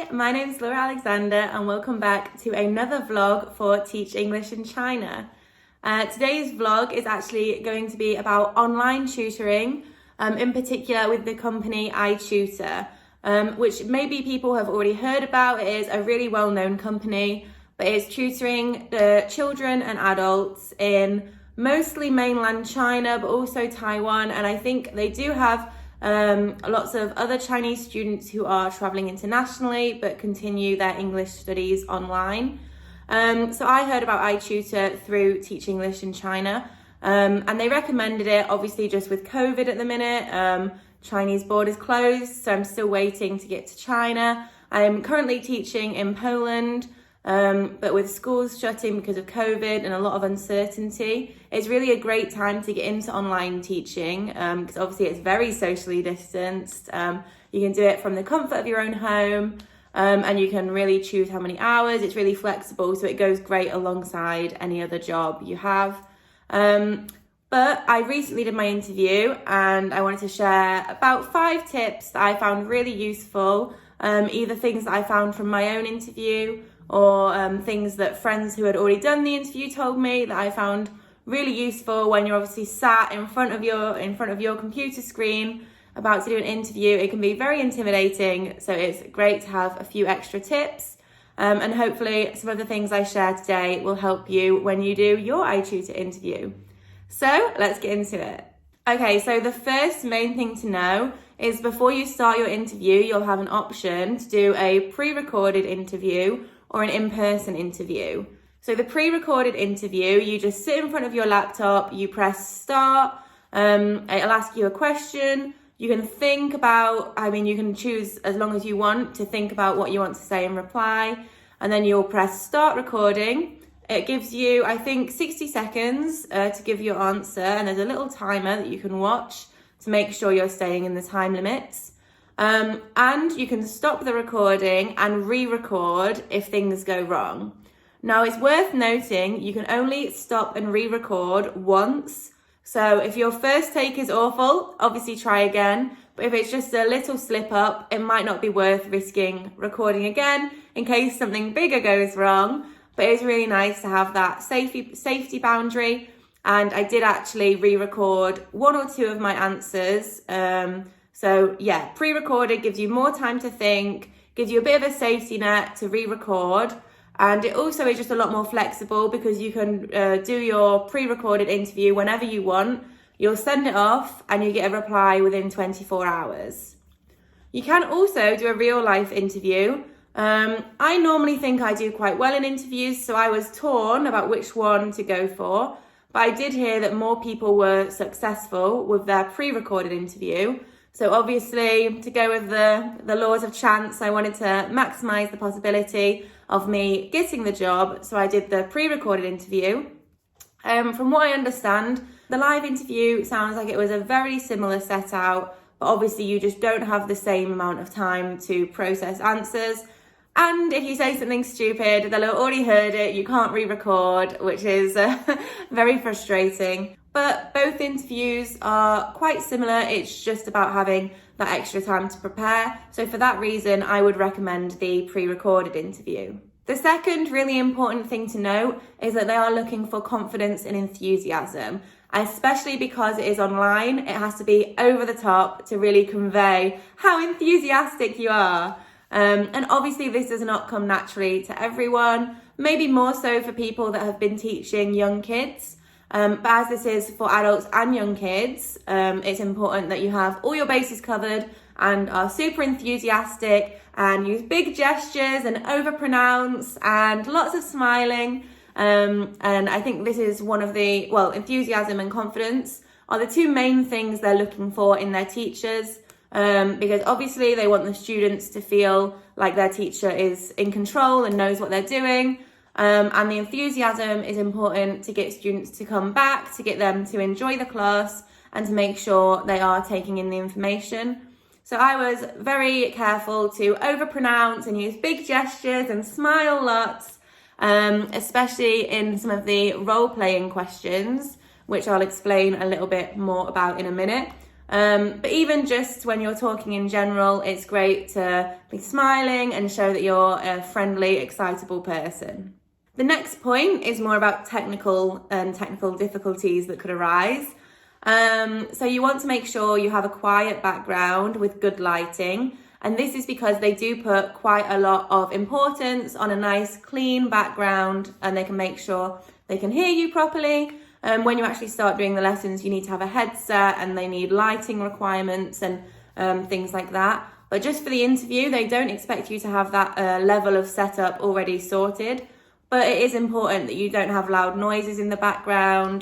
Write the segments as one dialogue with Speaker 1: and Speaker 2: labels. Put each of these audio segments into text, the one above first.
Speaker 1: Hi, my name's Laura Alexander and welcome back to another vlog for Teach English in China. Today's vlog is actually going to be about online tutoring, in particular with the company iTutor, which maybe people have already heard about. It is a really well-known company, but it's tutoring the children and adults in mostly mainland China, but also Taiwan, and I think they do have lots of other Chinese students who are traveling internationally but continue their English studies online. So I heard about iTutor through Teach English in China, and they recommended it, obviously just with COVID at the minute. Chinese borders closed, so I'm still waiting to get to China. I'm currently teaching in Poland, but with schools shutting because of COVID and a lot of uncertainty, it's really a great time to get into online teaching, because obviously it's very socially distanced. You can do it from the comfort of your own home, and you can really choose how many hours. It's really flexible, so it goes great alongside any other job you have. But I recently did my interview and I wanted to share about 5 tips that I found really useful, either things that I found from my own interview or things that friends who had already done the interview told me that I found really useful when you're obviously sat in front of your computer screen about to do an interview. It can be very intimidating, so it's great to have a few extra tips, and hopefully some of the things I share today will help you when you do your iTutor interview. So let's get into it. Okay, so the first main thing to know is before you start your interview, you'll have an option to do a pre-recorded interview or an in-person interview. So the pre-recorded interview, you just sit in front of your laptop, you press start, it'll ask you a question. You can think about, you can choose as long as you want to think about what you want to say in reply, and then you'll press start recording. It gives you, I think, 60 seconds to give your answer, and there's a little timer that you can watch to make sure you're staying in the time limits. And you can stop the recording and re-record if things go wrong. Now, it's worth noting you can only stop and re-record once. So if your first take is awful, obviously try again. But if it's just a little slip up, it might not be worth risking recording again in case something bigger goes wrong. But it's really nice to have that safety boundary. And I did actually re-record 1 or 2 of my answers. So yeah, pre-recorded gives you more time to think, gives you a bit of a safety net to re-record. And it also is just a lot more flexible because you can do your pre-recorded interview whenever you want. You'll send it off and you get a reply within 24 hours. You can also do a real life interview. I normally think I do quite well in interviews, so I was torn about which one to go for. But I did hear that more people were successful with their pre-recorded interview. So obviously, to go with the laws of chance, I wanted to maximize the possibility of me getting the job. So I did the pre-recorded interview. From what I understand, the live interview sounds like it was a very similar setup, but obviously you just don't have the same amount of time to process answers. And if you say something stupid, they'll have already heard it, you can't re-record, which is very frustrating. But both interviews are quite similar. It's just about having that extra time to prepare. So for that reason, I would recommend the pre-recorded interview. The second really important thing to note is that they are looking for confidence and enthusiasm, especially because it is online. It has to be over the top to really convey how enthusiastic you are. And obviously this does not come naturally to everyone, maybe more so for people that have been teaching young kids. But as this is for adults and young kids, it's important that you have all your bases covered and are super enthusiastic and use big gestures and overpronounce and lots of smiling. And I think this is one of the, enthusiasm and confidence are the 2 main things they're looking for in their teachers. Because obviously they want the students to feel like their teacher is in control and knows what they're doing. And the enthusiasm is important to get students to come back, to get them to enjoy the class and to make sure they are taking in the information. So I was very careful to overpronounce and use big gestures and smile lots, especially in some of the role-playing questions, which I'll explain a little bit more about in a minute. But even just when you're talking in general, it's great to be smiling and show that you're a friendly, excitable person. The next point is more about technical difficulties that could arise. So you want to make sure you have a quiet background with good lighting. And this is because they do put quite a lot of importance on a nice clean background, and they can make sure they can hear you properly. When you actually start doing the lessons, you need to have a headset and they need lighting requirements and things like that. But just for the interview, they don't expect you to have that level of setup already sorted. But it is important that you don't have loud noises in the background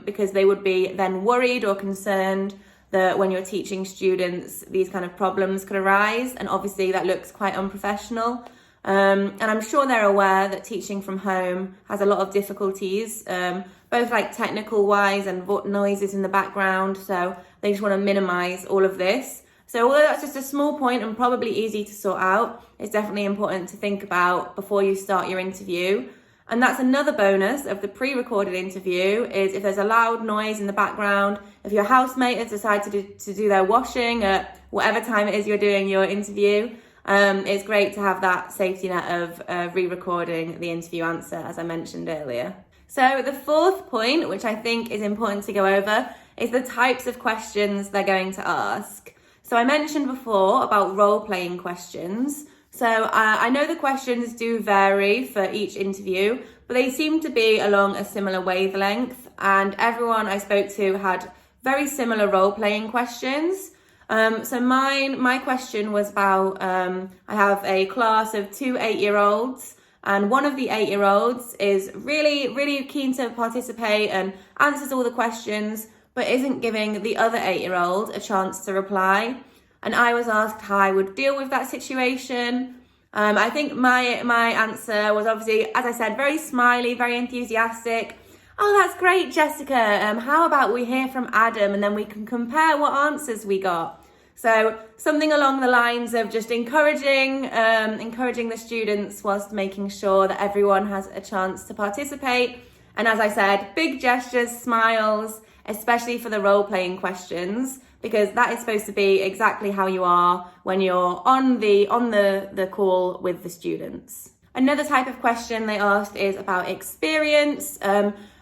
Speaker 1: because they would be then worried or concerned that when you're teaching students, these kind of problems could arise. And obviously that looks quite unprofessional. And I'm sure they're aware that teaching from home has a lot of difficulties, both like technical wise and noises in the background. So they just want to minimize all of this. So although that's just a small point and probably easy to sort out, it's definitely important to think about before you start your interview. And that's another bonus of the pre-recorded interview is if there's a loud noise in the background, if your housemate has decided to do their washing at whatever time it is you're doing your interview, it's great to have that safety net of re-recording the interview answer, as I mentioned earlier. So the fourth point, which I think is important to go over, is the types of questions they're going to ask. So I mentioned before about role-playing questions. So I know the questions do vary for each interview, but they seem to be along a similar wavelength, and everyone I spoke to had very similar role-playing questions. So my question was about, I have a class of 2 8-year-olds, and one of the 8-year-olds is really keen to participate and answers all the questions, but isn't giving the other 8-year-old a chance to reply. And I was asked how I would deal with that situation. I think my answer was obviously, as I said, very smiley, very enthusiastic. Oh, that's great, Jessica. How about we hear from Adam and then we can compare what answers we got. So something along the lines of just encouraging the students whilst making sure that everyone has a chance to participate. And as I said, big gestures, smiles, especially for the role-playing questions, because that is supposed to be exactly how you are when you're on the call with the students. Another type of question they asked is about experience,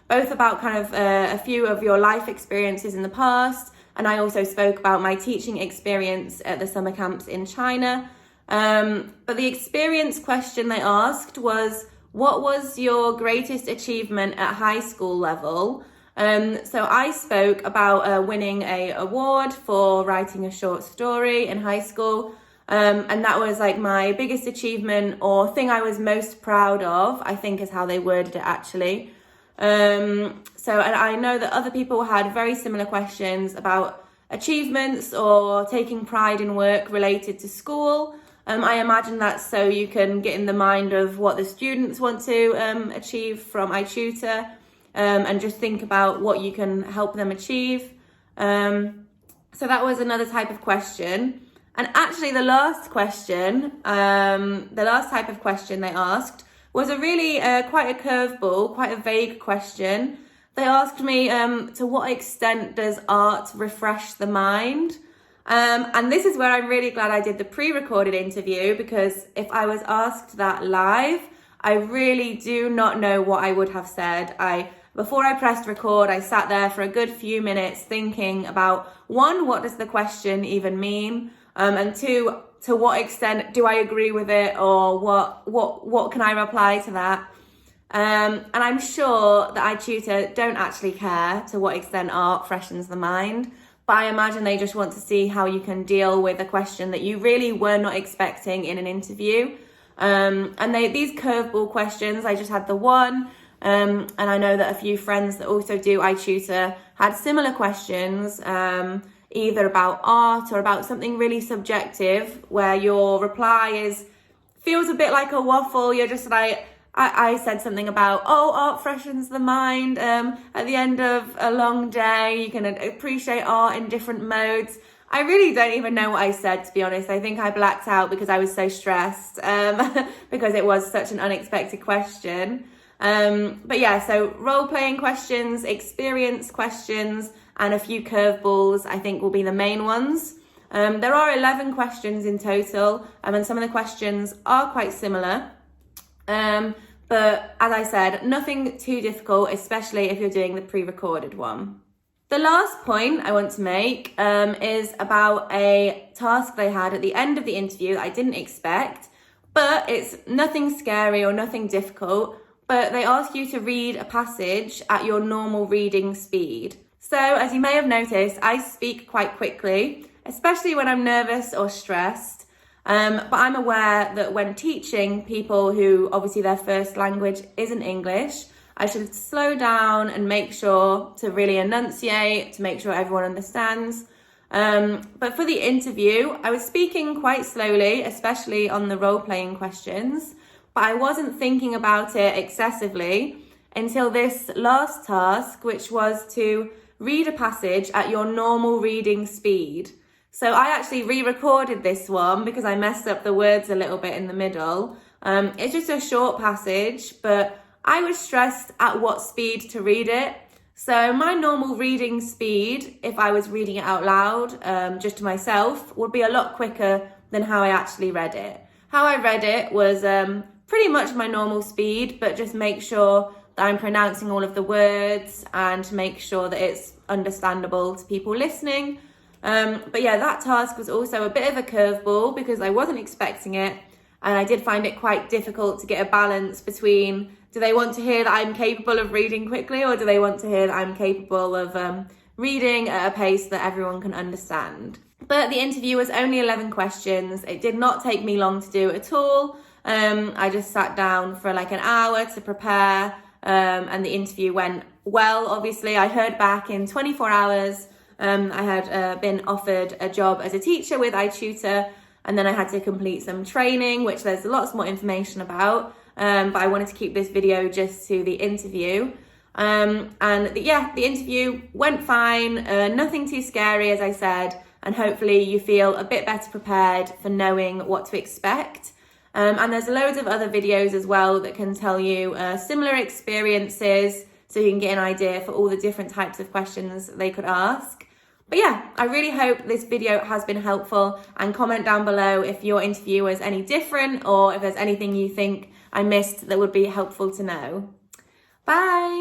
Speaker 1: both about kind of a few of your life experiences in the past, and I also spoke about my teaching experience at the summer camps in China. But the experience question they asked was, what was your greatest achievement at high school level? So I spoke about winning an award for writing a short story in high school. And that was like my biggest achievement or thing I was most proud of, I think is how they worded it actually. So and I know that other people had very similar questions about achievements or taking pride in work related to school. I imagine that's so you can get in the mind of what the students want to achieve from iTutor. And just think about what you can help them achieve. So that was another type of question. And actually the last question, the last type of question they asked was a really quite a curveball, quite a vague question. They asked me, to what extent does art refresh the mind? And this is where I'm really glad I did the pre-recorded interview, because if I was asked that live, I really do not know what I would have said. Before I pressed record, I sat there for a good few minutes thinking about, one, what does the question even mean? And two, to what extent do I agree with it, or what can I reply to that? And I'm sure that iTutor don't actually care to what extent art freshens the mind, but I imagine they just want to see how you can deal with a question that you really were not expecting in an interview. And these curveball questions, I just had the one. And I know that a few friends that also do iTutor had similar questions, either about art or about something really subjective, where your reply feels a bit like a waffle. You're just like, I said something about, art freshens the mind. At the end of a long day, you can appreciate art in different modes. I really don't even know what I said, to be honest. I think I blacked out because I was so stressed, because it was such an unexpected question. But yeah, so role-playing questions, experience questions, and a few curveballs I think will be the main ones. There are 11 questions in total, and some of the questions are quite similar. But as I said, nothing too difficult, especially if you're doing the pre-recorded one. The last point I want to make is about a task they had at the end of the interview that I didn't expect, but it's nothing scary or nothing difficult, but they ask you to read a passage at your normal reading speed. So as you may have noticed, I speak quite quickly, especially when I'm nervous or stressed. But I'm aware that when teaching people who obviously their first language isn't English, I should slow down and make sure to really enunciate, to make sure everyone understands. But for the interview, I was speaking quite slowly, especially on the role-playing questions, but I wasn't thinking about it excessively until this last task, which was to read a passage at your normal reading speed. So I actually re-recorded this one because I messed up the words a little bit in the middle. It's just a short passage, but I was stressed at what speed to read it. So my normal reading speed, if I was reading it out loud, just to myself, would be a lot quicker than how I actually read it. How I read it was pretty much my normal speed, but just make sure that I'm pronouncing all of the words and to make sure that it's understandable to people listening. But yeah, that task was also a bit of a curveball because I wasn't expecting it, and I did find it quite difficult to get a balance between, do they want to hear that I'm capable of reading quickly, or do they want to hear that I'm capable of reading at a pace that everyone can understand? But the interview was only 11 questions. It did not take me long to do at all. I just sat down for like an hour to prepare, and the interview went well. Obviously, I heard back in 24 hours. I had been offered a job as a teacher with iTutor, and then I had to complete some training, which there's lots more information about, but I wanted to keep this video just to the interview. The interview went fine, nothing too scary, as I said, and hopefully you feel a bit better prepared for knowing what to expect. And there's loads of other videos as well that can tell you similar experiences, so you can get an idea for all the different types of questions they could ask. But yeah, I really hope this video has been helpful, and comment down below if your interview was any different or if there's anything you think I missed that would be helpful to know. Bye!